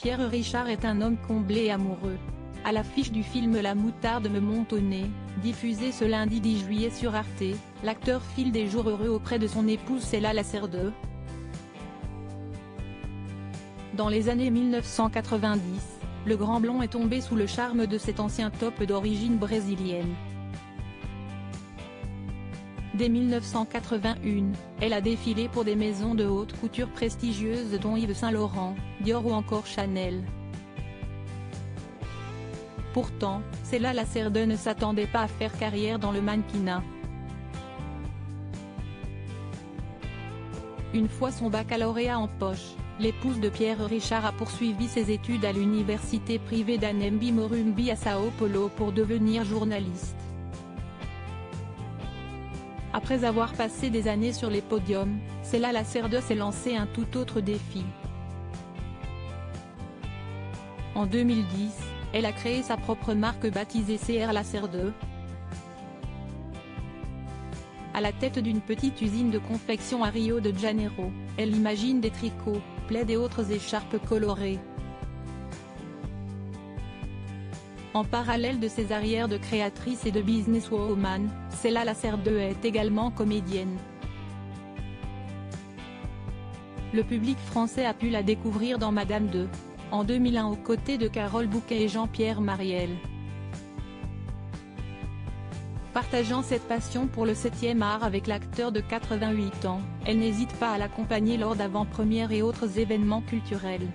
Pierre Richard est un homme comblé et amoureux. À l'affiche du film La moutarde me monte au nez, diffusé ce lundi 10 juillet sur Arte, l'acteur file des jours heureux auprès de son épouse Céla Lacerdeux. Dans les années 1990, le grand blond est tombé sous le charme de cet ancien top d'origine brésilienne. Dès 1981, elle a défilé pour des maisons de haute couture prestigieuses dont Yves Saint Laurent, Dior ou encore Chanel. Pourtant, Céla Lacerdeux ne s'attendait pas à faire carrière dans le mannequinat. Une fois son baccalauréat en poche, l'épouse de Pierre Richard a poursuivi ses études à l'université privée d'Anhembi Morumbi à Sao Paulo pour devenir journaliste. Après avoir passé des années sur les podiums, Céla Lacerdeux s'est lancé un tout autre défi. En 2010, elle a créé sa propre marque baptisée CR Lacerdeux. À la tête d'une petite usine de confection à Rio de Janeiro, elle imagine des tricots, plaids et autres écharpes colorées. En parallèle de ses arrières de créatrice et de businesswoman, Céla Lacerdeux est également comédienne. Le public français a pu la découvrir dans Madame 2, en 2001 aux côtés de Carole Bouquet et Jean-Pierre Mariel. Partageant cette passion pour le 7e art avec l'acteur de 88 ans, elle n'hésite pas à l'accompagner lors d'avant-premières et autres événements culturels.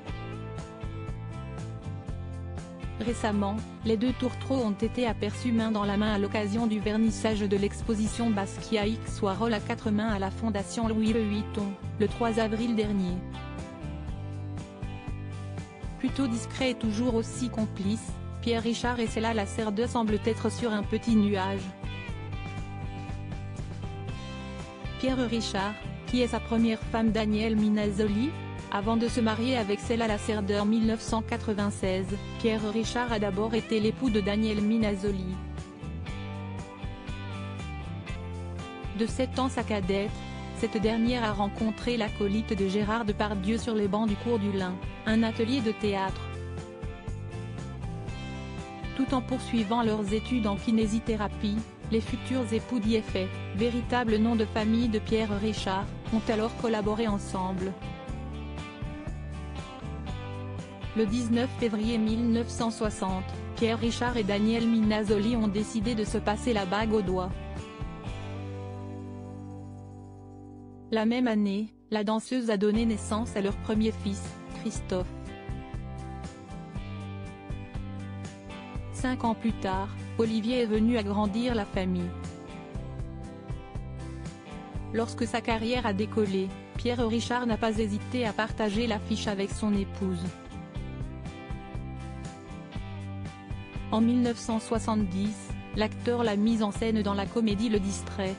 Récemment, les deux tourtereaux ont été aperçus main dans la main à l'occasion du vernissage de l'exposition Basquiat X Warhol à 4 mains à la Fondation Louis Vuitton, le 3 avril dernier. Plutôt discret et toujours aussi complice, Pierre Richard et Céla Lacerdeux semblent être sur un petit nuage. Pierre Richard, qui est sa première femme Danielle Minasoli, avant de se marier avec Céla Lacerdeux en 1996, Pierre Richard a d'abord été l'époux de Danielle Minasoli. De 7 ans sa cadette, cette dernière a rencontré l'acolyte de Gérard Depardieu sur les bancs du cours du Lin, un atelier de théâtre. Tout en poursuivant leurs études en kinésithérapie, les futurs époux d'IFE, véritable nom de famille de Pierre Richard, ont alors collaboré ensemble. Le 19 février 1960, Pierre Richard et Danielle Minasoli ont décidé de se passer la bague au doigt. La même année, la danseuse a donné naissance à leur premier fils, Christophe. 5 ans plus tard, Olivier est venu agrandir la famille. Lorsque sa carrière a décollé, Pierre Richard n'a pas hésité à partager l'affiche avec son épouse. En 1970, l'acteur l'a mise en scène dans la comédie Le Distrait.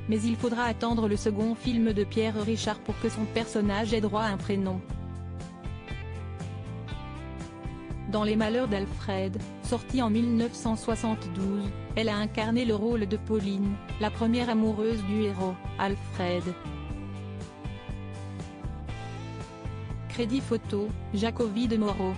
Mais il faudra attendre le second film de Pierre Richard pour que son personnage ait droit à un prénom. Dans Les Malheurs d'Alfred, sorti en 1972, elle a incarné le rôle de Pauline, la première amoureuse du héros, Alfred. Crédit photo, Jacobi de Moreau.